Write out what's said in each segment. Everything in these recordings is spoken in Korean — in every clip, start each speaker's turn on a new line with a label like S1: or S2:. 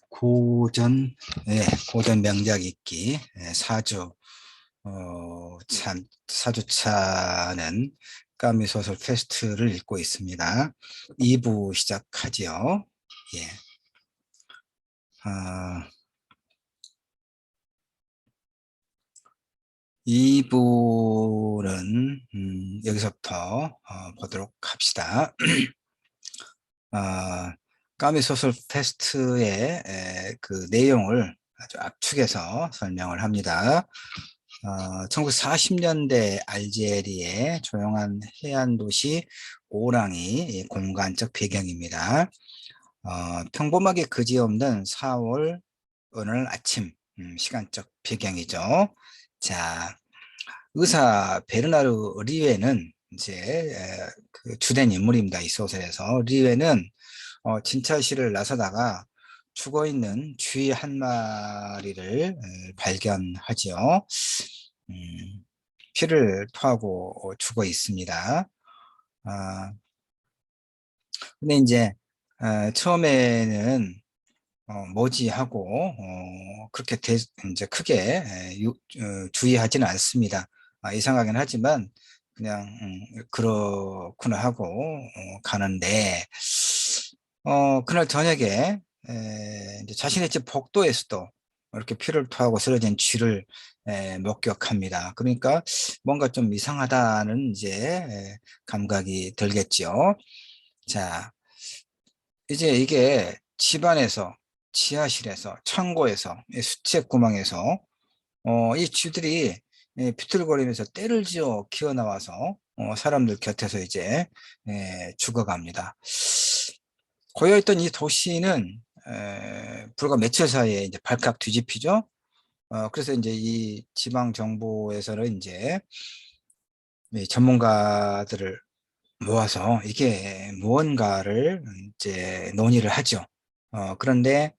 S1: 고전, 고전 명작 읽기, 사주, 사주차는 까미소설 페스트를 읽고 있습니다. 2부 시작하지요. 예. 2부는, 여기서부터 보도록 합시다. 까미소설 페스트의 그 내용을 아주 압축해서 설명을 합니다. 1940년대 알제리의 조용한 해안 도시 오랑이 공간적 배경입니다. 평범하게 그지없는 4월 어느 날 아침, 시간적 배경이죠. 자, 의사 베르나르 리웨는 이제 그 주된 인물입니다. 이 소설에서. 리웨는 진찰실을 나서다가 죽어있는 쥐 한 마리를 발견하지요. 피를 토하고 죽어 있습니다. 근데 이제 처음에는 뭐지 하고 그렇게 이제 크게 주의하지는 않습니다. 이상하긴 하지만 그냥 그렇구나 하고 가는데 그날 저녁에 이제 자신의 집 복도에서도 이렇게 피를 토하고 쓰러진 쥐를 목격합니다. 그러니까 뭔가 좀 이상하다는 이제 감각이 들겠죠. 자, 이제 이게 집안에서, 지하실에서, 창고에서, 수채구멍에서 이 쥐들이 비틀거리면서 떼를 지어 기어 나와서 사람들 곁에서 이제 죽어갑니다. 고여있던 이 도시는 불과 며칠 사이에 이제 발칵 뒤집히죠. 그래서 이제 이 지방 정부에서는 이제 전문가들을 모아서 이게 무언가를 이제 논의를 하죠. 그런데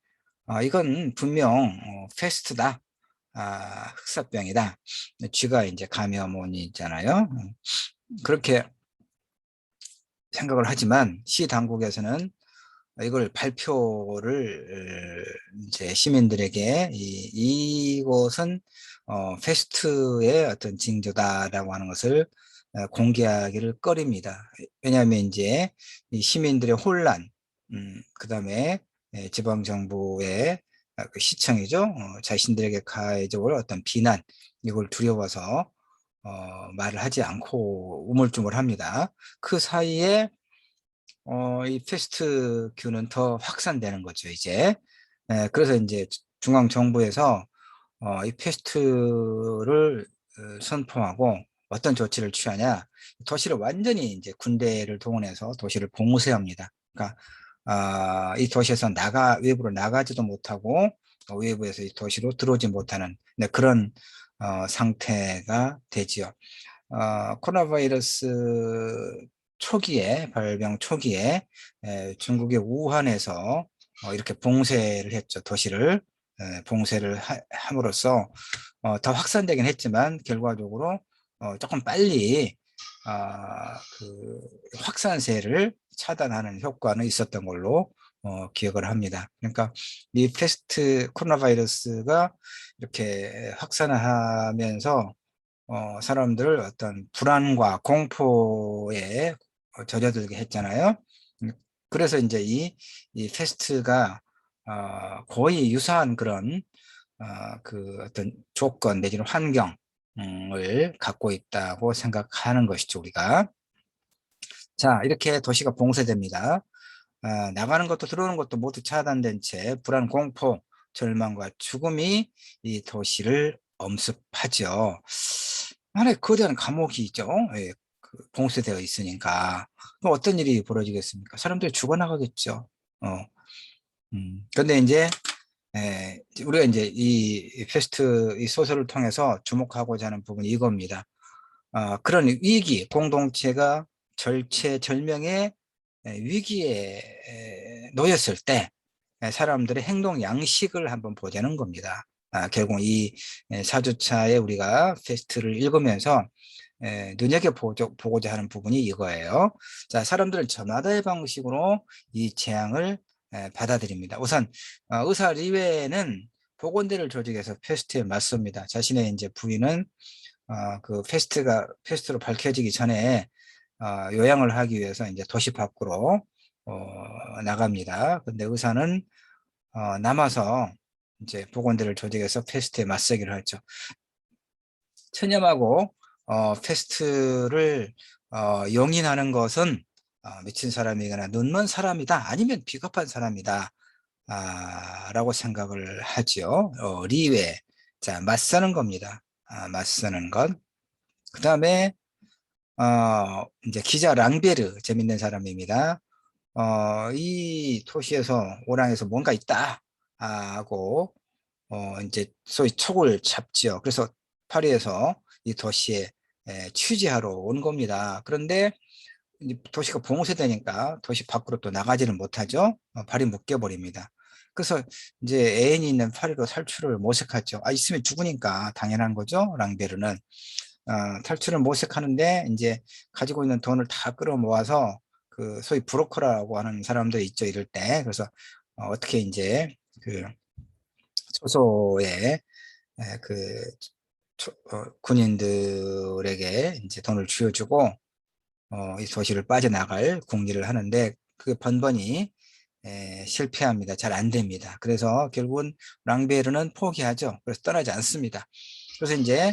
S1: 이건 분명 페스트다. 흑사병이다. 쥐가 이제 감염원이잖아요. 그렇게 생각을 하지만 시 당국에서는 이걸 발표를 이제 시민들에게 이것은 페스트의 어떤 징조다라고 하는 것을 공개하기를 꺼립니다. 왜냐하면 이제 이 시민들의 혼란, 그다음에 지방정부의 그 시청이죠. 자신들에게 가해적으로 어떤 비난, 이걸 두려워서 말을 하지 않고 우물쭈물합니다. 그 사이에 이 패스트큐는 더 확산되는 거죠, 이제. 그래서 이제 중앙정부에서 이 패스트를 선포하고 어떤 조치를 취하냐. 도시를 완전히 이제 군대를 동원해서 도시를 봉쇄합니다. 그러니까, 이 도시에서 외부로 나가지도 못하고, 외부에서 이 도시로 들어오지 못하는 그런 상태가 되지요. 코로나 바이러스 발병 초기에 중국의 우한에서 이렇게 봉쇄를 했죠. 도시를 봉쇄를 함으로써 더 확산되긴 했지만 결과적으로 조금 빨리 그 확산세를 차단하는 효과는 있었던 걸로 기억을 합니다. 그러니까 이 코로나 바이러스가 이렇게 확산하면서 사람들을 어떤 불안과 공포에 젖어들게 했잖아요. 그래서 이제 이 페스트가 거의 유사한 그런 그 어떤 조건 내지는 환경을 갖고 있다고 생각하는 것이죠, 우리가. 자, 이렇게 도시가 봉쇄됩니다. 나가는 것도 들어오는 것도 모두 차단된 채 불안, 공포, 절망과 죽음이 이 도시를 엄습하죠. 하나의 거대한 감옥이죠. 봉쇄되어 있으니까. 그럼 어떤 일이 벌어지겠습니까? 사람들이 죽어나가겠죠. 그런데 이제 우리가 이제 이 이 소설을 통해서 주목하고자 하는 부분이 이겁니다. 그런 위기, 공동체가 절체절명의 위기에 놓였을 때 사람들의 행동 양식을 한번 보자는 겁니다. 결국 이 사주차에 우리가 페스트를 읽으면서 눈여겨보고자 하는 부분이 이거예요. 자, 사람들은 저마다의 방식으로 이 재앙을 받아들입니다. 우선 의사 리웨는 보건대를 조직해서 패스트에 맞섭니다. 자신의 이제 부인은 그 패스트로 밝혀지기 전에 요양을 하기 위해서 이제 도시 밖으로 나갑니다. 근데 의사는 남아서 이제 보건대를 조직해서 패스트에 맞서기로 하죠. 천념하고 패스트를 용인하는 것은 미친 사람이거나 눈먼 사람이다, 아니면 비겁한 사람이다 라고 생각을 하죠. 리외, 자, 맞서는 겁니다. 맞서는 것. 그 다음에 이제 기자 랑베르, 재밌는 사람입니다. 이 도시에서 오랑에서 뭔가 있다 하고 이제 소위 촉을 잡지요. 그래서 파리에서 이 도시에 취재하러 온 겁니다. 그런데 이제 도시가 봉쇄되니까 도시 밖으로 또 나가지는 못하죠. 발이 묶여버립니다. 그래서 이제 애인이 있는 파리로 탈출을 모색하죠. 있으면 죽으니까 당연한 거죠. 랑베르는 탈출을 모색하는데 이제 가지고 있는 돈을 다 끌어모아서 그 소위 브로커라고 하는 사람들 있죠. 이럴 때. 그래서 어떻게 이제 그 소소의 그 군인들에게 이제 돈을 쥐어주고 이 도시를 빠져나갈 궁리를 하는데 그 번번이 실패합니다. 잘 안 됩니다. 그래서 결국은 랑베르는 포기하죠. 그래서 떠나지 않습니다. 그래서 이제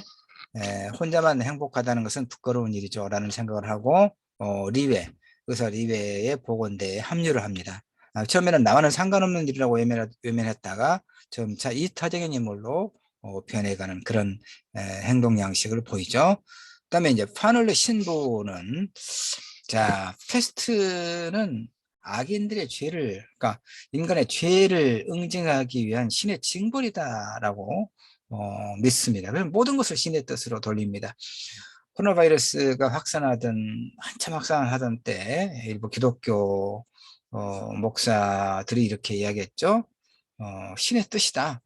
S1: 혼자만 행복하다는 것은 부끄러운 일이죠 라는 생각을 하고 리웨, 의사 리웨의 보건대에 합류를 합니다. 처음에는 나와는 상관없는 일이라고 외면했다가 점차 이타적인 인물로 변해가는 그런 행동 양식을 보이죠. 그다음에 이제 파놀레 신부는, 자, 패스트는 악인들의 죄를, 그러니까 인간의 죄를 응징하기 위한 신의 징벌이다라고 믿습니다. 그래서 모든 것을 신의 뜻으로 돌립니다. 코로나 바이러스가 한참 확산하던 때 일부 기독교 목사들이 이렇게 이야기했죠. 신의 뜻이다.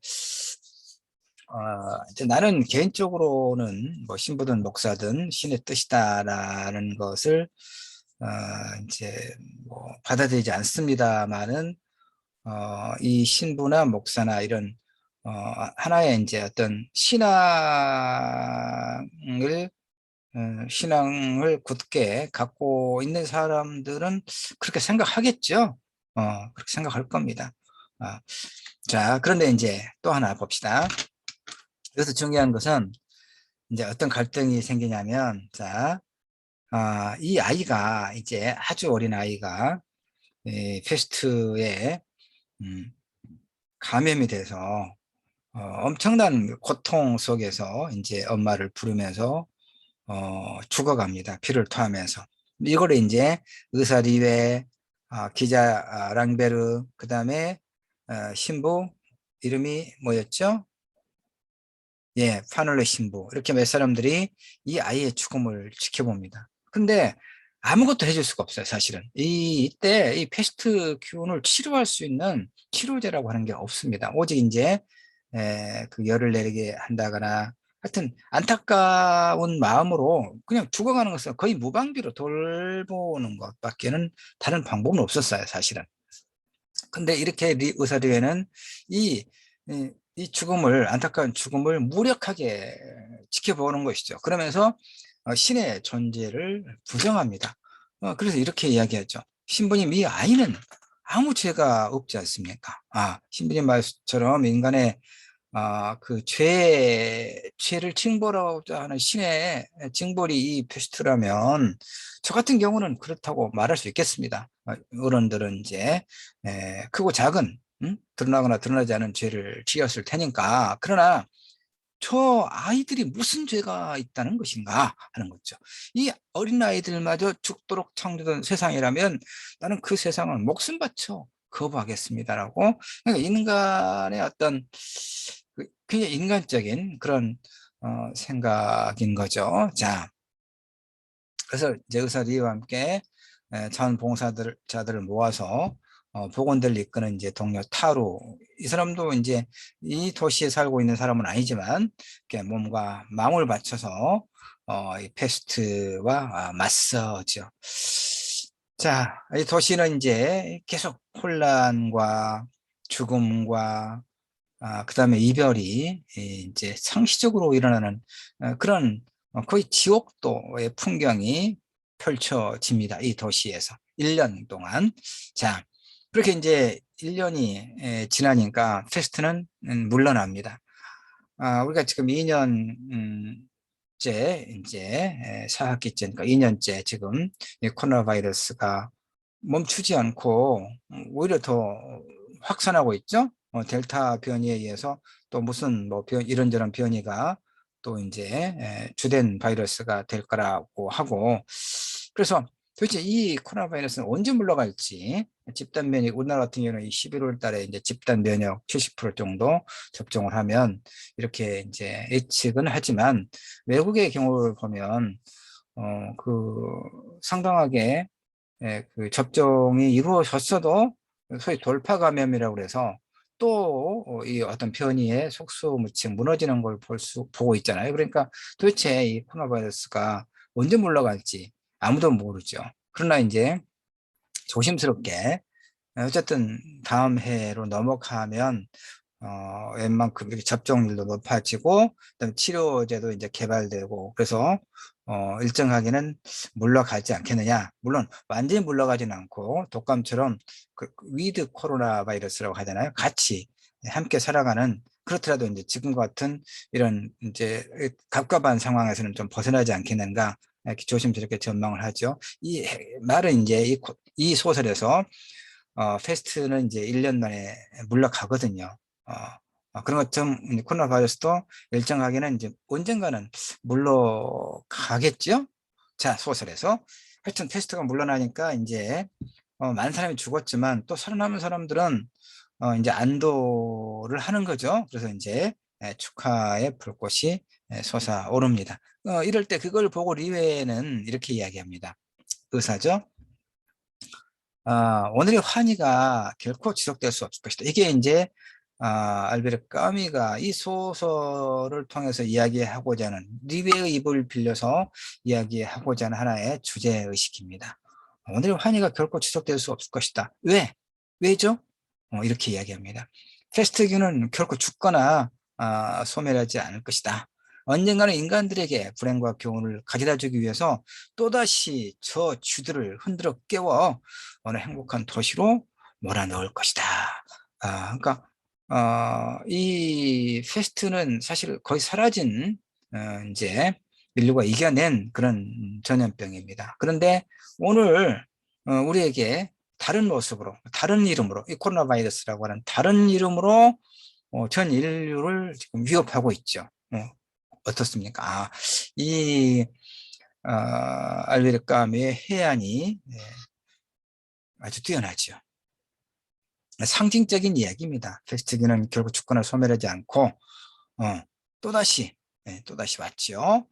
S1: 이제 나는 개인적으로는 뭐 신부든 목사든 신의 뜻이다라는 것을 이제 뭐 받아들이지 않습니다만은 이 신부나 목사나 이런 하나의 이제 어떤 신앙을 굳게 갖고 있는 사람들은 그렇게 생각하겠죠. 그렇게 생각할 겁니다. 자, 그런데 이제 또 하나 봅시다. 여기서 중요한 것은 이제 어떤 갈등이 생기냐면, 자, 이 아이가 이제 아주 어린 아이가 패스트에 감염이 돼서 엄청난 고통 속에서 이제 엄마를 부르면서 죽어갑니다. 피를 토하면서. 이걸 이제 의사 리웨, 기자 랑베르, 그 다음에 신부 이름이 뭐였죠? 예, 파놀레 신부. 이렇게 몇 사람들이 이 아이의 죽음을 지켜봅니다. 근데 아무것도 해줄 수가 없어요, 사실은. 이때 이 패스트 기운을 치료할 수 있는 치료제라고 하는 게 없습니다. 오직 이제 그 열을 내리게 한다거나, 하여튼 안타까운 마음으로 그냥 죽어가는 것은 거의 무방비로 돌보는 것밖에는 다른 방법은 없었어요, 사실은. 근데 이렇게 의사리에는 이, 이 죽음을, 안타까운 죽음을 무력하게 지켜보는 것이죠. 그러면서 신의 존재를 부정합니다. 그래서 이렇게 이야기하죠. 신부님, 이 아이는 아무 죄가 없지 않습니까? 신부님 말처럼 인간의 그 죄를 징벌하고자 하는 신의 징벌이 이 패스트라면 저 같은 경우는 그렇다고 말할 수 있겠습니다. 어른들은 이제 크고 작은 드러나거나 드러나지 않은 죄를 지었을 테니까. 그러나 저 아이들이 무슨 죄가 있다는 것인가 하는 거죠. 이 어린아이들마저 죽도록 창조된 세상이라면 나는 그 세상을 목숨 바쳐 거부하겠습니다라고. 그러니까 인간의 어떤 굉장히 인간적인 그런 생각인 거죠. 자, 그래서 이제 의사 리와 함께 자원봉사자들을 모아서 복원대를 이끄는 이제 동료 타루, 이 사람도 이제 이 도시에 살고 있는 사람은 아니지만 이렇게 몸과 마음을 바쳐서 이 패스트와 맞서죠. 자, 이 도시는 이제 계속 혼란과 죽음과 그다음에 이별이 이제 상시적으로 일어나는 그런 거의 지옥도의 풍경이 펼쳐집니다. 이 도시에서 1년 동안. 자, 그렇게 이제 1년이 지나니까 페스트는 물러납니다. 우리가 지금 2년째 이제 4학기째니까 2년째 지금 이 코로나 바이러스가 멈추지 않고 오히려 더 확산하고 있죠. 델타 변이에 의해서 또 무슨 뭐 이런저런 변이가 또 이제 주된 바이러스가 될 거라고 하고, 그래서 도대체 이 코로나 바이러스는 언제 물러갈지, 집단 면역, 우리나라 같은 경우는 11월 달에 이제 집단 면역 70% 정도 접종을 하면 이렇게 이제 예측은 하지만, 외국의 경우를 보면 그 상당하게 그 접종이 이루어졌어도 소위 돌파 감염이라고 그래서 또 이 어떤 변이의 속수무책 무너지는 걸 보고 있잖아요. 그러니까 도대체 이 코로나 바이러스가 언제 물러갈지 아무도 모르죠. 그러나 이제 조심스럽게 어쨌든 다음 해로 넘어가면 웬만큼 이렇게 접종률도 높아지고, 그다음에 치료제도 이제 개발되고, 그래서 일정하게는 물러가지 않겠느냐. 물론 완전히 물러가지는 않고 독감처럼 그 위드 코로나 바이러스라고 하잖아요. 같이 함께 살아가는, 그렇더라도 이제 지금 같은 이런 이제 갑갑한 상황에서는 좀 벗어나지 않겠는가, 이렇게 조심스럽게 전망을 하죠. 이 말은 이제 이 소설에서 페스트는 이제 1년 만에 물러가거든요. 어, 그런 것처럼 코로나 바이러스도 일정하게는 이제 언젠가는 물러가겠죠? 자, 소설에서. 하여튼 페스트가 물러나니까 이제 많은 사람이 죽었지만 또 살아남은 사람들은 이제 안도를 하는 거죠. 그래서 이제 축하의 불꽃이 솟아오릅니다. 이럴 때 그걸 보고 리웨는 이렇게 이야기합니다. 의사죠. 오늘의 환희가 결코 지속될 수 없을 것이다. 이게 이제 알베르 까미가 이 소설을 통해서 이야기하고자 하는, 리베의 입을 빌려서 이야기하고자 하는 하나의 주제의식입니다. 오늘의 환희가 결코 지속될 수 없을 것이다. 왜? 왜죠? 이렇게 이야기합니다. 페스트균은 결코 죽거나 소멸하지 않을 것이다. 언젠가는 인간들에게 불행과 교훈을 가져다 주기 위해서 또다시 저 쥐들을 흔들어 깨워 어느 행복한 도시로 몰아넣을 것이다. 그러니까 이 페스트는 사실 거의 사라진 이제 인류가 이겨낸 그런 전염병입니다. 그런데 오늘 우리에게 다른 모습으로, 다른 이름으로, 이 코로나 바이러스라고 하는 다른 이름으로 전 인류를 지금 위협하고 있죠. 어떻습니까? 이 알베르 까미의 해안이 아주 뛰어나죠. 상징적인 이야기입니다. 페스트기는 결국 죽거나 소멸하지 않고 또다시 또다시 왔죠.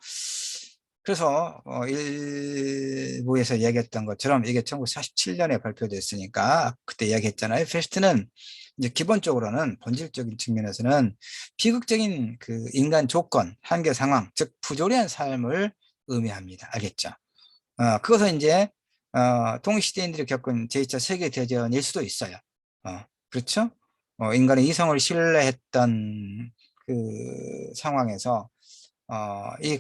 S1: 그래서 일부에서 이야기했던 것처럼 이게 1947년에 발표됐으니까 그때 이야기했잖아요. 페스트는 이제 기본적으로는 본질적인 측면에서는 비극적인 그 인간 조건, 한계 상황, 즉 부조리한 삶을 의미합니다. 알겠죠? 그것은 이제 동시대인들이 겪은 제2차 세계대전일 수도 있어요. 그렇죠? 인간의 이성을 신뢰했던 그 상황에서 이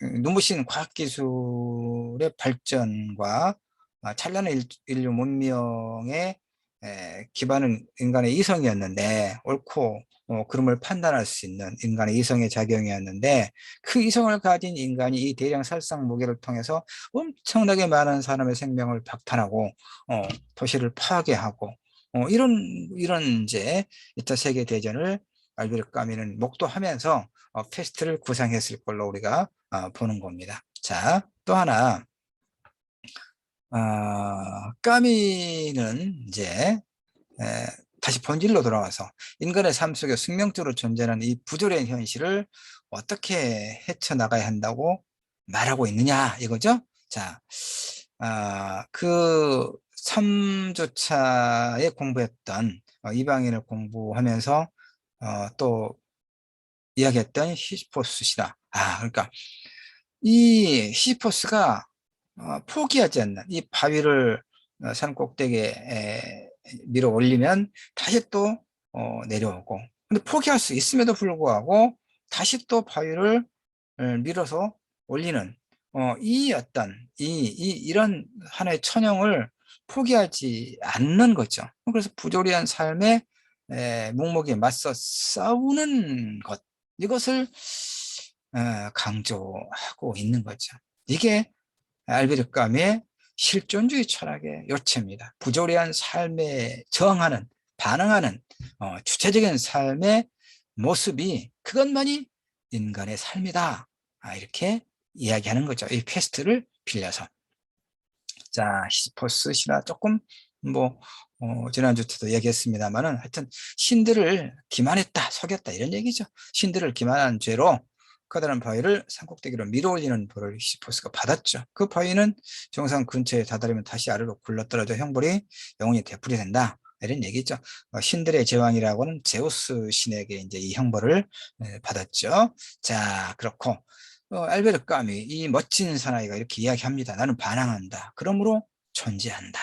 S1: 눈부신 과학기술의 발전과 찬란한 인류 문명의 기반은 인간의 이성이었는데, 옳고 그름을 판단할 수 있는 인간의 이성의 작용이었는데, 그 이성을 가진 인간이 이 대량 살상 무기를 통해서 엄청나게 많은 사람의 생명을 박탈하고 도시를 파괴하고 이런 이제 2차 세계 대전을 알베르 까미는 목도하면서 페스트를 구상했을 걸로 우리가 보는 겁니다. 자, 또 하나 까미는 이제 다시 본질로 돌아와서 인간의 삶 속에 숙명적으로 존재하는 이 부조리한 현실을 어떻게 헤쳐나가야 한다고 말하고 있느냐 이거죠. 자, 그 3주차에 공부했던 이방인을 공부하면서 또 이야기했던 시시포스시다. 그러니까 이 시시포스가 포기하지 않는 이 바위를 산 꼭대기에 밀어 올리면 다시 또 내려오고, 근데 포기할 수 있음에도 불구하고 다시 또 바위를 밀어서 올리는 이 어떤 이런 하나의 천형을 포기하지 않는 거죠. 그래서 부조리한 삶의 묵묵히 맞서 싸우는 것, 이것을 강조하고 있는 거죠. 이게 알베르 까뮈의 실존주의 철학의 요체입니다. 부조리한 삶에 저항하는, 반응하는 주체적인 삶의 모습이, 그것만이 인간의 삶이다. 이렇게 이야기하는 거죠. 이 퀘스트를 빌려서. 자, 시시포스 신화 조금 뭐 지난주 때도 얘기했습니다만은, 하여튼 신들을 기만했다, 속였다, 이런 얘기죠. 신들을 기만한 죄로 커다란 바위를 산꼭대기로 밀어 올리는 벌을 시시포스가 받았죠. 그 바위는 정상 근처에 다다르면 다시 아래로 굴러떨어져 형벌이 영원히 되풀이 된다, 이런 얘기죠. 신들의 제왕이라고는 제우스 신에게 이제 이 형벌을 받았죠. 자, 그렇고 알베르 까뮈, 이 멋진 사나이가 이렇게 이야기합니다. 나는 반항한다. 그러므로 존재한다.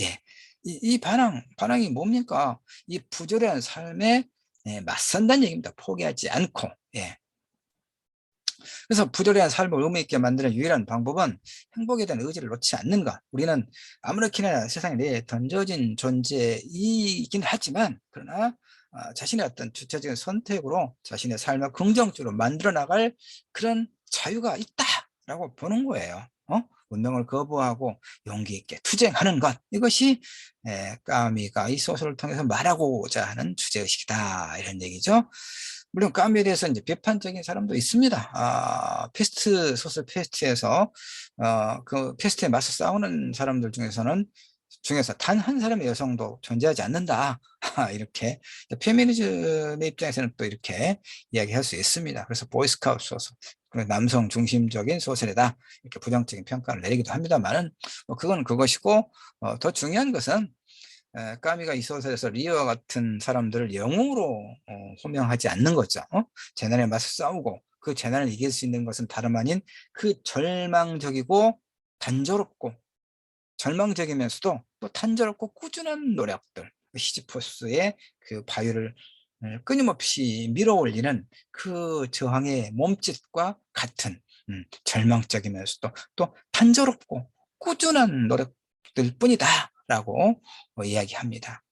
S1: 예. 이 반항이 뭡니까? 이 부조리한 삶에 맞선다는 얘기입니다. 포기하지 않고. 예. 그래서 부조리한 삶을 의미 있게 만드는 유일한 방법은 행복에 대한 의지를 놓지 않는 것. 우리는 아무렇게나 세상에 내에 던져진 존재이긴 하지만, 그러나 자신의 어떤 주체적인 선택으로 자신의 삶을 긍정적으로 만들어 나갈 그런 자유가 있다라고 보는 거예요. 운명을 거부하고 용기 있게 투쟁하는 것, 이것이 까미가 이 소설을 통해서 말하고자 하는 주제의식이다, 이런 얘기죠. 물론 까미에 대해서 이제 비판적인 사람도 있습니다. 패스트 소설 패스트에서 그 패스트에 맞서 싸우는 사람들 중에서 단 한 사람의 여성도 존재하지 않는다. 이렇게 페미니즘의 입장에서는 또 이렇게 이야기할 수 있습니다. 그래서 보이스카우트 소설, 남성 중심적인 소설이다, 이렇게 부정적인 평가를 내리기도 합니다만은, 그건 그것이고, 더 중요한 것은 까미가 이 소설에서 리어와 같은 사람들을 영웅으로 호명하지 않는 거죠. 재난에 맞서 싸우고 그 재난을 이길 수 있는 것은 다름 아닌 그 절망적이고 단조롭고, 절망적이면서도 또 단조롭고 꾸준한 노력들, 시지포스의 그 바위를 끊임없이 밀어 올리는 그 저항의 몸짓과 같은 절망적이면서도 또 단조롭고 꾸준한 노력들 뿐이다 라고 이야기합니다.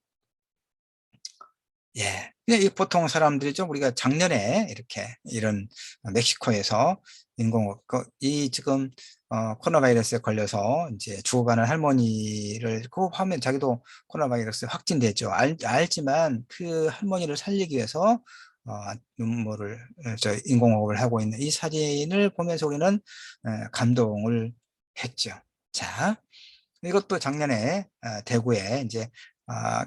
S1: 예. 이 보통 사람들이 좀, 우리가 작년에 이렇게 이런 멕시코에서 이 지금 코로나 바이러스에 걸려서 이제 죽어가는 할머니를 꼭 하면 자기도 코로나 바이러스에 확진되죠. 알지만 그 할머니를 살리기 위해서 눈물을 인공호흡을 하고 있는 이 사진을 보면서 우리는 감동을 했죠. 자, 이것도 작년에 대구에 이제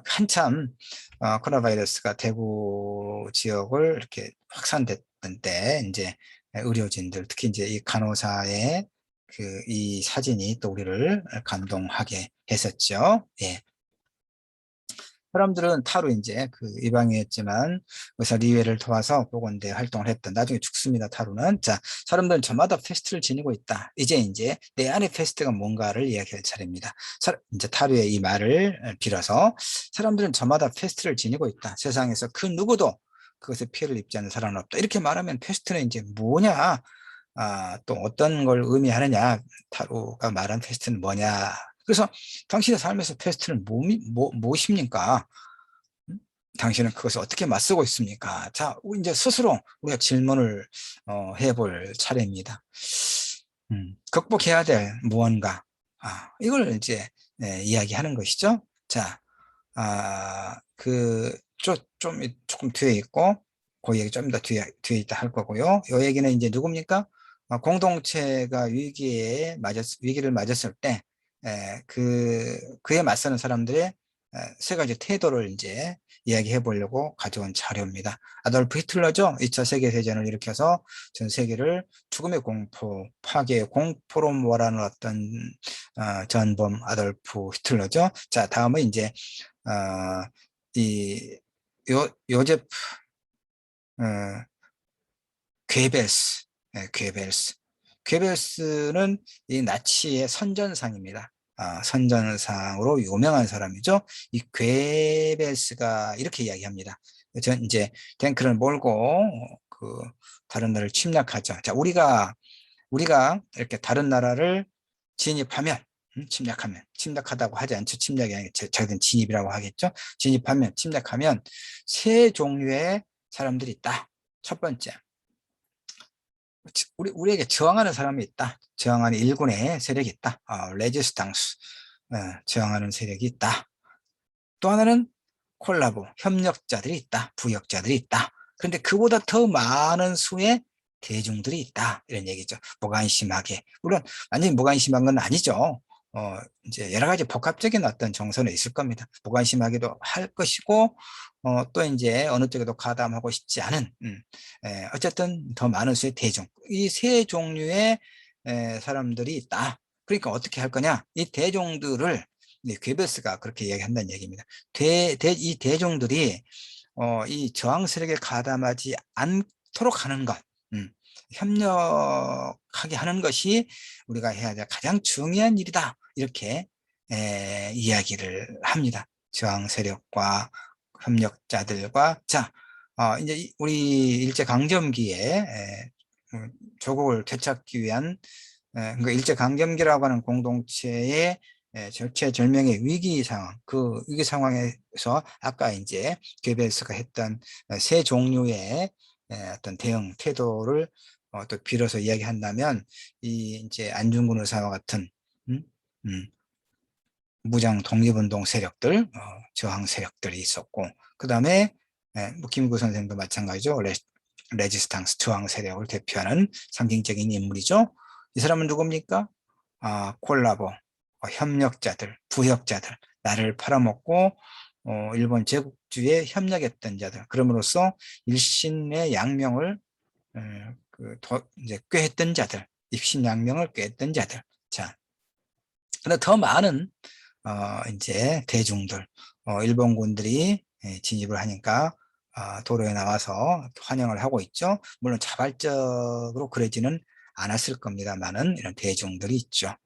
S1: 한참 코로나 바이러스가 대구 지역을 이렇게 확산됐던 때, 이제 의료진들, 특히 이제 이 간호사의 이 사진이 또 우리를 감동하게 했었죠. 예. 사람들은 타로 이제 이방이었지만 의사 리웨를 도와서 보건대 활동을 했던, 나중에 죽습니다. 타로는. 자, 사람들은 저마다 페스트를 지니고 있다. 이제 내 안의 페스트가 뭔가를 이야기할 차례입니다. 이제 타로의 이 말을 빌어서, 사람들은 저마다 페스트를 지니고 있다. 세상에서 그 누구도 그것에 피해를 입지 않는 사람은 없다. 이렇게 말하면 페스트는 이제 뭐냐? 또 어떤 걸 의미하느냐? 타로가 말한 페스트는 뭐냐? 그래서 당신의 삶에서 페스트는 무엇입니까? 당신은 그것을 어떻게 맞서고 있습니까? 자, 이제 스스로 우리가 질문을 해볼 차례입니다. 극복해야 될 무언가, 이걸 이제 이야기하는 것이죠. 자, 조금 뒤에 있고, 그 얘기 좀 더 뒤에 있다 할 거고요. 이 얘기는 이제 누굽니까? 공동체가 위기를 맞았을 때, 그에 맞서는 사람들의 세 가지 태도를 이제 이야기해 보려고 가져온 자료입니다. 아돌프 히틀러죠. 2차 세계대전을 일으켜서 전 세계를 죽음의 공포, 파괴의 공포로 몰아넣은 어떤 전범 아돌프 히틀러죠. 자, 다음은 이제 이 요제프 어, 괴벨스, 괴벨스는 이 나치의 선전상입니다. 선전상으로 유명한 사람이죠. 이 괴벨스가 이렇게 이야기합니다. 전 이제 탱크를 몰고 다른 나라를 침략하죠. 자, 우리가 이렇게 다른 나라를 진입하면, 침략하다고 하지 않죠. 침략이 아니라 자기는 진입이라고 하겠죠. 침략하면 세 종류의 사람들이 있다. 첫 번째, 우리에게 저항하는 사람이 있다. 저항하는 일군의 세력이 있다. 레지스탕스, 저항하는 세력이 있다. 또 하나는 콜라보, 협력자들이 있다. 부역자들이 있다. 그런데 그보다 더 많은 수의 대중들이 있다. 이런 얘기죠. 무관심하게. 물론 완전히 무관심한 건 아니죠. 이제 여러 가지 복합적인 어떤 정서는 있을 겁니다. 무관심하기도 할 것이고, 또 이제 어느 쪽에도 가담하고 싶지 않은, 어쨌든 더 많은 수의 대중. 이 세 종류의 사람들이 있다. 그러니까 어떻게 할 거냐? 이 대중들을 괴베스가 그렇게 이야기한다는 얘기입니다. 이 대중들이 이 저항 세력에 가담하지 않도록 하는 것, 협력하게 하는 것이 우리가 해야 될 가장 중요한 일이다. 이렇게 이야기를 합니다. 저항 세력과 협력자들과. 자, 이제 우리 일제강점기에 조국을 되찾기 위한 그러니까 일제강점기라고 하는 공동체의 절체절명의 위기 상황, 그 위기 상황에서 아까 이제 괴벨스가 했던 세 종류의 어떤 대응 태도를 또 빌어서 이야기한다면, 이 이제 안중근 의사와 같은 음? 음, 무장 독립운동 세력들, 저항 세력들이 있었고, 그 다음에 뭐 김구 선생도 마찬가지죠. 레지스탕스 저항 세력을 대표하는 상징적인 인물이죠. 이 사람은 누굽니까? 콜라보, 협력자들, 부역자들, 나를 팔아먹고 일본 제국주의에 협력했던 자들, 그럼으로써 일신의 양명을 이제 꾀했던 자들, 입신양명을 꾀했던 자들. 자, 근데 더 많은 이제 대중들, 일본군들이 진입을 하니까 도로에 나와서 환영을 하고 있죠. 물론 자발적으로 그러지는 않았을 겁니다만은 이런 대중들이 있죠.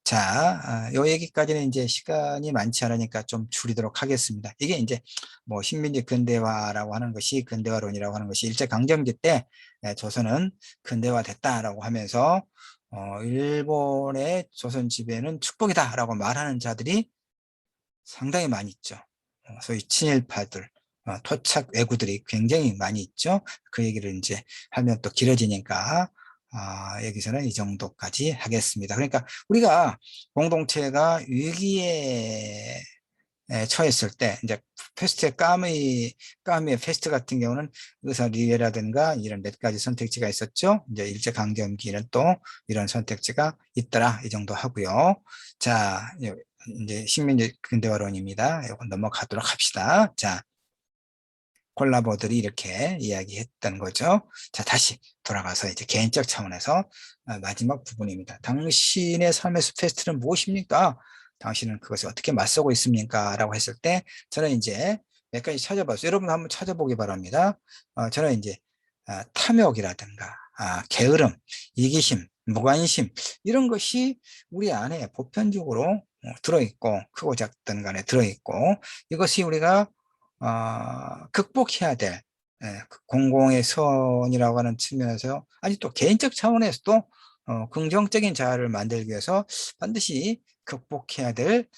S1: 자, 요 얘기까지는 이제 시간이 많지 않으니까 좀 줄이도록 하겠습니다. 이게 이제 뭐 식민지 근대화라고 하는 것이, 근대화론이라고 하는 것이 일제강점기 때 조선은 근대화됐다라고 하면서 일본의 조선 지배는 축복이다라고 말하는 자들이 상당히 많이 있죠. 소위 친일파들, 토착 왜구들이 굉장히 많이 있죠. 그 얘기를 이제 하면 또 길어지니까 여기서는 이 정도까지 하겠습니다. 그러니까 우리가 공동체가 위기에 처했을 때, 이제 패스트의 까미의 패스트 같은 경우는 의사 리웨라든가 이런 몇 가지 선택지가 있었죠. 이제 일제강점기는 또 이런 선택지가 있더라. 이 정도 하고요. 자, 이제 식민지 근대화론입니다. 이건 넘어가도록 합시다. 자, 콜라보들이 이렇게 이야기했던 거죠. 자, 다시 돌아가서 이제 개인적 차원에서 마지막 부분입니다. 당신의 삶의 패스트는 무엇입니까? 당신은 그것을 어떻게 맞서고 있습니까? 라고 했을 때 저는 이제 몇 가지 찾아봤어요. 여러분 한번 찾아보기 바랍니다. 저는 이제 탐욕이라든가 게으름, 이기심, 무관심 이런 것이 우리 안에 보편적으로 들어있고, 크고 작든 간에 들어있고, 이것이 우리가 극복해야 될 공공의 선이라고 하는 측면에서, 아니 또 개인적 차원에서도 긍정적인 자아를 만들기 위해서 반드시 극복해야 될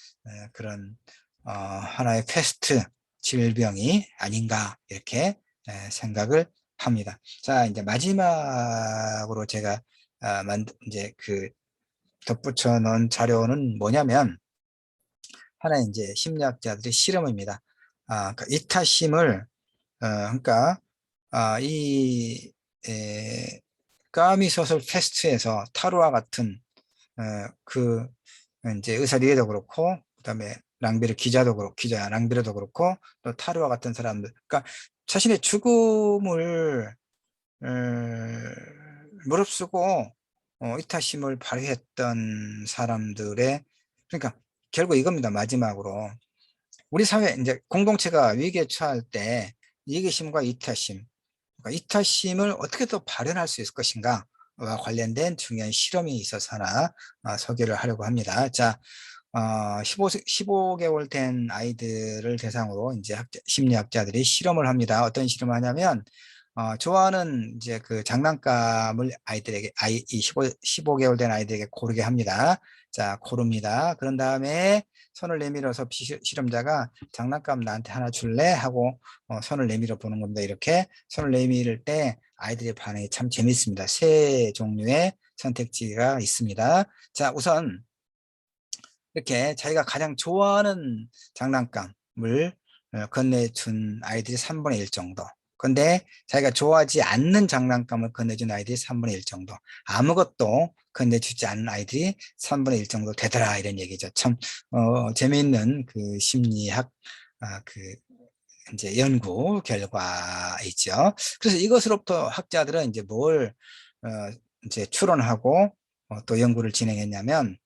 S1: 그런 하나의 패스트 질병이 아닌가, 이렇게 생각을 합니다. 자, 이제 마지막으로 제가 이제 덧붙여 놓은 자료는 뭐냐면, 하나 이제 심리학자들의 실험입니다. 그러니까 이타심을 그러니까 이 까미 소설 페스트에서 타로와 같은 그 이제 의사 리에도 그렇고, 그다음에 랑비르도 그렇고, 또 타로와 같은 사람들, 그러니까 자신의 죽음을 무릅쓰고 이타심을 발휘했던 사람들의, 그러니까 결국 이겁니다. 마지막으로 우리 사회 이제 공동체가 위기에 처할 때 이기심과 이타심, 그러니까 이타심을 어떻게 더 발현할 수 있을 것인가와 관련된 중요한 실험이 있어서 하나 소개를 하려고 합니다. 자, 15개월 된 아이들을 대상으로 이제 심리학자들이 실험을 합니다. 어떤 실험을 하냐면, 좋아하는 이제 그 장난감을 이 15개월 된 아이들에게 고르게 합니다. 자, 고릅니다. 그런 다음에 손을 내밀어서 실험자가 장난감 나한테 하나 줄래? 하고 손을 내밀어 보는 겁니다. 이렇게 손을 내밀 때 아이들의 반응이 참 재밌습니다. 세 종류의 선택지가 있습니다. 자, 우선 이렇게 자기가 가장 좋아하는 장난감을 건네준 아이들이 3분의 1 정도. 근데 자기가 좋아하지 않는 장난감을 건네준 아이들이 3분의 1 정도. 아무것도 건네주지 않는 아이들이 3분의 1 정도 되더라. 이런 얘기죠. 참, 재미있는 그 심리학, 그, 이제 연구 결과이죠. 그래서 이것으로부터 학자들은 이제 어, 이제 추론하고 또 연구를 진행했냐면,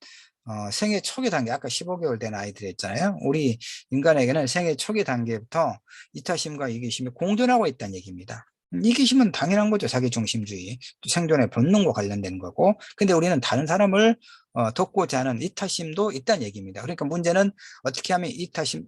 S1: 생애 초기 단계, 아까 15개월 된 아이들 있잖아요. 우리 인간에게는 생애 초기 단계부터 이타심과 이기심이 공존하고 있다는 얘기입니다. 이기심은 당연한 거죠. 자기중심주의, 생존의 본능과 관련된 거고. 근데 우리는 다른 사람을 돕고자 하는 이타심도 있다는 얘기입니다. 그러니까 문제는 어떻게 하면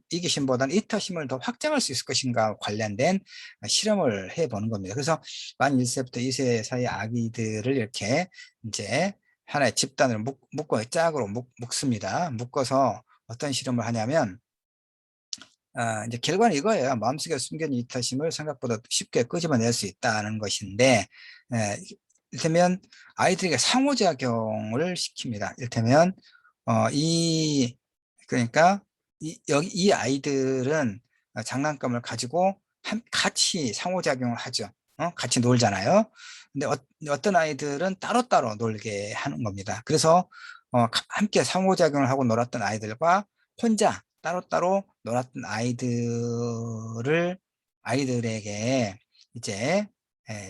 S1: 이기심보다는 이타심을 더 확장할 수 있을 것인가 관련된 실험을 해보는 겁니다. 그래서 만 1세부터 2세 사이 아기들을 이렇게 이제 하나의 집단으로 묶어 짝으로 묶습니다. 묶어서 어떤 실험을 하냐면, 이제 결과는 이거예요. 마음속에 숨겨진 이타심을 생각보다 쉽게 끄집어낼 수 있다는 것인데, 이를테면 아이들에게 상호작용을 시킵니다. 이를테면, 그러니까 이 아이들은 장난감을 가지고 같이 상호작용을 하죠. 같이 놀잖아요. 근데 어떤 아이들은 따로따로 놀게 하는 겁니다. 그래서 함께 상호작용을 하고 놀았던 아이들과 혼자 따로따로 놀았던 아이들에게 이제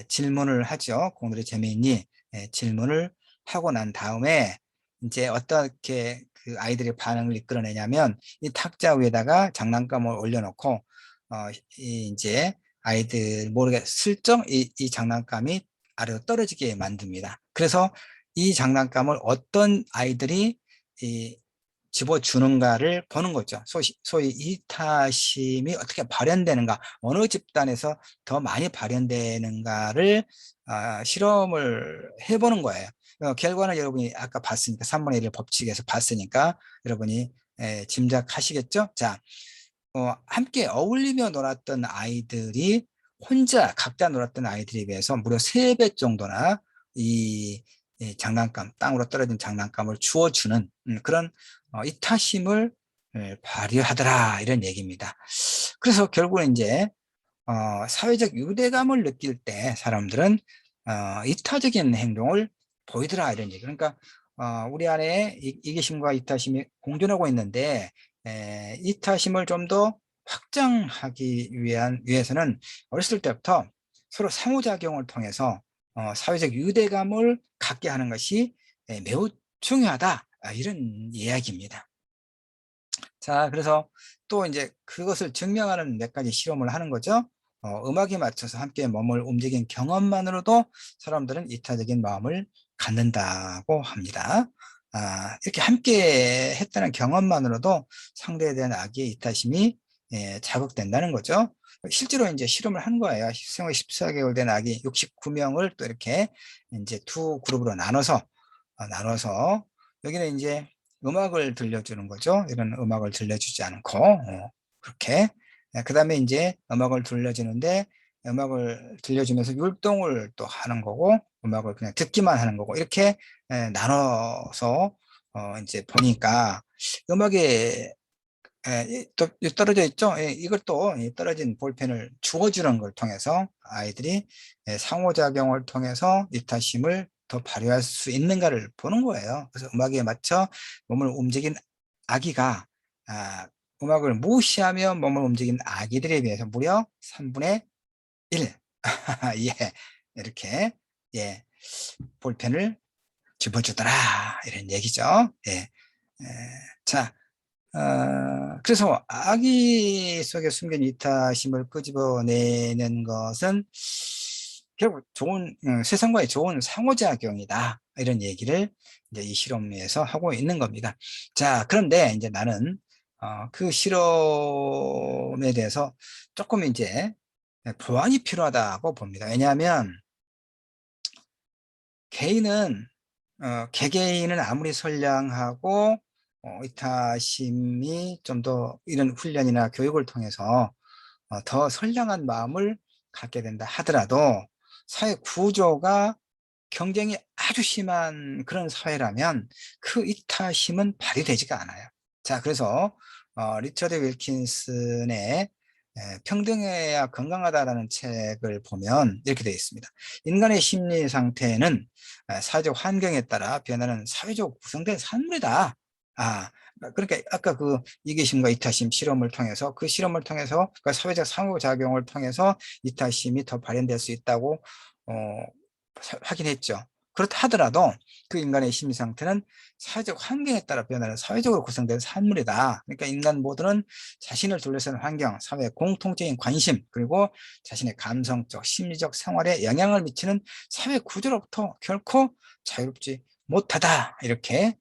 S1: 질문을 하죠. 공들이 재미있니 질문을 하고 난 다음에 이제 어떻게 그 아이들의 반응을 이끌어내냐면 이 탁자 위에다가 장난감을 올려놓고 이제 아이들 모르게 슬쩍 이 장난감이 아래로 떨어지게 만듭니다. 그래서 이 장난감을 어떤 아이들이 집어주는가를 보는 거죠. 소위 이타심이 어떻게 발현되는가, 어느 집단에서 더 많이 발현되는가를 실험을 해보는 거예요. 결과는 여러분이 아까 봤으니까 3분의 1의 법칙에서 봤으니까 여러분이 짐작하시겠죠? 자, 함께 어울리며 놀았던 아이들이 혼자 각자 놀았던 아이들에 비해서 무려 3배 정도나 이 장난감, 땅으로 떨어진 장난감을 주워주는 그런 이타심을 발휘하더라 이런 얘기입니다. 그래서 결국은 이제 사회적 유대감을 느낄 때 사람들은 이타적인 행동을 보이더라 이런 얘기. 그러니까 우리 안에 이기심과 이타심이 공존하고 있는데 이타심을 좀 더 확장하기 위해서는 어렸을 때부터 서로 상호작용을 통해서 사회적 유대감을 갖게 하는 것이 매우 중요하다 이런 이야기입니다. 자, 그래서 또 이제 그것을 증명하는 몇 가지 실험을 하는 거죠. 음악에 맞춰서 함께 몸을 움직인 경험만으로도 사람들은 이타적인 마음을 갖는다고 합니다. 이렇게 함께 했다는 경험만으로도 상대에 대한 악의 이타심이 자극된다는 거죠. 실제로 이제 실험을 한 거예요. 생후 14개월 된 아기 69명을 또 이렇게 이제 두 그룹으로 나눠서 여기는 이제 음악을 들려주는 거죠. 이런 음악을 들려주지 않고 그렇게 그 다음에 이제 음악을 들려주는데 음악을 들려주면서 율동을 또 하는 거고 음악을 그냥 듣기만 하는 거고 이렇게 나눠서 이제 보니까 음악에 또 떨어져 있죠. 이걸 또 떨어진 볼펜을 주워주는 걸 통해서 아이들이 상호작용을 통해서 이타심을 더 발휘할 수 있는가를 보는 거예요. 그래서 음악에 맞춰 몸을 움직인 아기가 음악을 무시하며 몸을 움직인 아기들에 비해서 무려 3분의 1 예, 이렇게 볼펜을 집어주더라 이런 얘기죠. 자, 그래서 아기 속에 숨긴 이타심을 끄집어내는 것은 결국 좋은 세상과의 좋은 상호작용이다. 이런 얘기를 이제 이 실험에서 하고 있는 겁니다. 자, 그런데 이제 나는 그 실험에 대해서 조금 이제 보완이 필요하다고 봅니다. 왜냐하면 개인은 개개인은 아무리 선량하고 이타심이 좀 더 이런 훈련이나 교육을 통해서 더 선량한 마음을 갖게 된다 하더라도 사회 구조가 경쟁이 아주 심한 그런 사회라면 그 이타심은 발휘되지가 않아요. 자, 그래서 리처드 윌킨슨의 평등해야 건강하다라는 책을 보면 이렇게 되어 있습니다. 인간의 심리 상태는 사회적 환경에 따라 변하는 사회적 구성된 산물이다. 아, 그러니까 아까 그 이기심과 이타심 실험을 통해서 그 실험을 통해서 그 사회적 상호작용을 통해서 이타심이 더 발현될 수 있다고 어, 확인했죠. 그렇다 하더라도 그 인간의 심리 상태는 사회적 환경에 따라 변하는 사회적으로 구성된 산물이다. 그러니까 인간 모두는 자신을 둘러싸는 환경, 사회의 공통적인 관심, 그리고 자신의 감성적, 심리적 생활에 영향을 미치는 사회 구조로부터 결코 자유롭지 못하다. 이렇게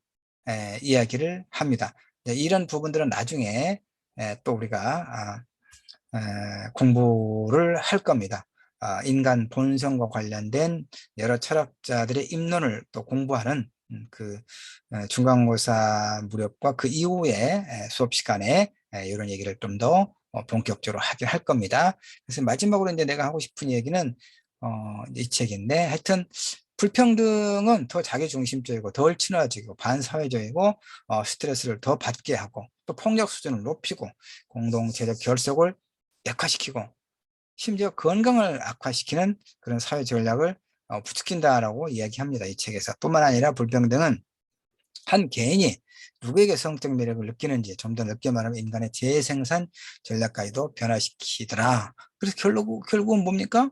S1: 이야기를 합니다. 이런 부분들은 나중에 또 우리가 공부를 할 겁니다. 인간 본성과 관련된 여러 철학자들의 입론을 또 공부하는 그 중간고사 무렵과 그 이후에 수업 시간에 이런 얘기를 좀 더 본격적으로 하긴 할 겁니다. 그래서 마지막으로 이제 내가 하고 싶은 얘기는 이 책인데 하여튼 불평등은 더 자기중심적이고 덜 친화적이고 반사회적이고 스트레스를 더 받게 하고 또 폭력 수준을 높이고 공동체적 결속을 약화시키고 심지어 건강을 악화시키는 그런 사회 전략을 부추긴다라고 이야기합니다. 이 책에서. 뿐만 아니라 불평등은 한 개인이 누구에게 성적 매력을 느끼는지 좀 더 넓게 말하면 인간의 재생산 전략까지도 변화시키더라. 그래서 결국은 뭡니까?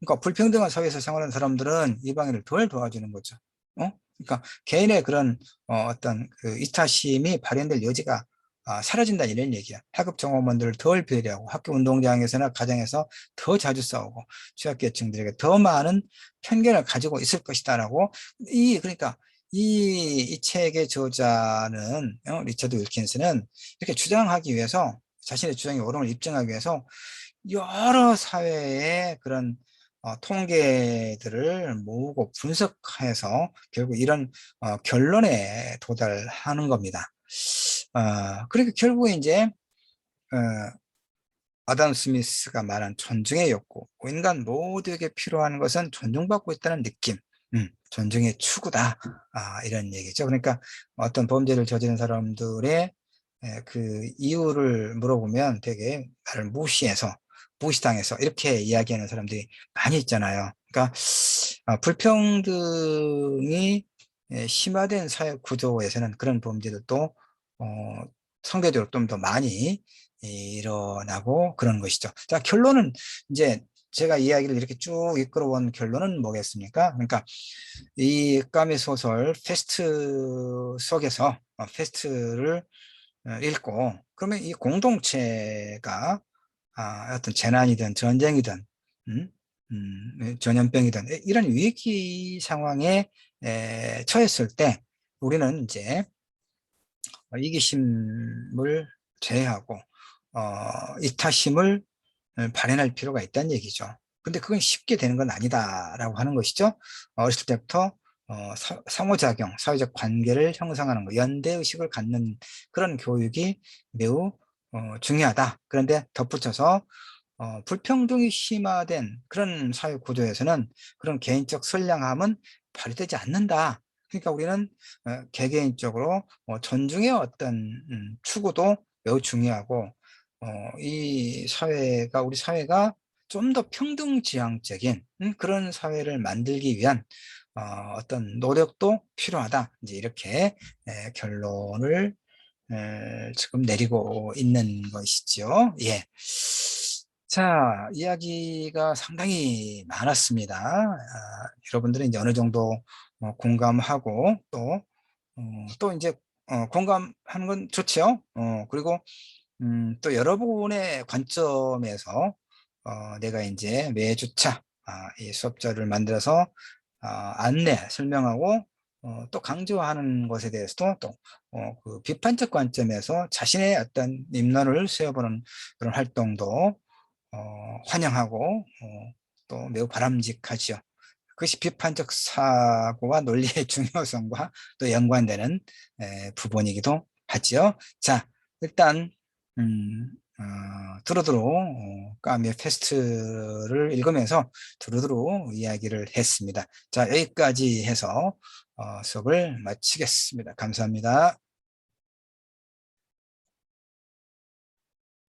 S1: 그러니까 불평등한 사회에서 생활하는 사람들은 이방인을 덜 도와주는 거죠. 그러니까 개인의 그런 어떤 그 이타심이 발현될 여지가 사라진다 이런 얘기야. 하급 종업원들을 덜 배려하고 학교 운동장에서나 가정에서 더 자주 싸우고 취약계층들에게 더 많은 편견을 가지고 있을 것이다라고 그러니까 이 책의 저자는 리처드 윌킨스는 이렇게 주장하기 위해서 자신의 주장이 옳음을 입증하기 위해서 여러 사회의 그런 통계들을 모으고 분석해서 결국 이런 결론에 도달하는 겁니다. 그러니까 결국에 이제 어, 아담 스미스가 말한 존중의 욕구, 인간 모두에게 필요한 것은 존중받고 있다는 느낌, 존중의 추구다. 이런 얘기죠. 그러니까 어떤 범죄를 저지른 사람들의 그 이유를 물어보면 되게 나를 무시해서 무시당해서 이렇게 이야기하는 사람들이 많이 있잖아요. 그러니까 불평등이 심화된 사회 구조에서는 그런 범죄들도 어, 상대적으로 좀 더 많이 일어나고 그런 것이죠. 자, 결론은 이제 제가 이야기를 이렇게 쭉 이끌어온 결론은 뭐겠습니까? 그러니까 이 까미 소설 페스트 속에서 페스트를 읽고 그러면 이 공동체가 어떤 재난이든 전쟁이든 전염병이든 이런 위기 상황에 처했을 때 우리는 이제 이기심을 제외하고 이타심을 발현할 필요가 있다는 얘기죠. 근데 그건 쉽게 되는 건 아니다라고 하는 것이죠. 어렸을 때부터 상호작용, 사회적 관계를 형성하는 것, 연대의식을 갖는 그런 교육이 매우 중요하다. 그런데 덧붙여서 불평등이 심화된 그런 사회 구조에서는 그런 개인적 선량함은 발휘되지 않는다. 그러니까 우리는 개개인적으로 존중의 어떤 추구도 매우 중요하고 이 사회가 우리 사회가 좀 더 평등지향적인 그런 사회를 만들기 위한 어떤 노력도 필요하다. 이제 이렇게 결론을 지금 내리고 있는 것이죠. 예. 자, 이야기가 상당히 많았습니다. 여러분들은 이제 어느 정도 공감하고 또 이제 공감하는 건 좋죠. 그리고 또 여러분의 관점에서 내가 이제 매주차 이 수업자를 만들어서 안내, 설명하고 또 강조하는 것에 대해서도 또 그 비판적 관점에서 자신의 어떤 입론을 세워보는 그런 활동도 환영하고 또 매우 바람직하죠. 그것이 비판적 사고와 논리의 중요성과 또 연관되는 부분이기도 하죠. 자, 일단 두루두루 까미의 페스트를 읽으면서 두루두루 이야기를 했습니다. 자, 여기까지 해서 수업을 마치겠습니다. 감사합니다.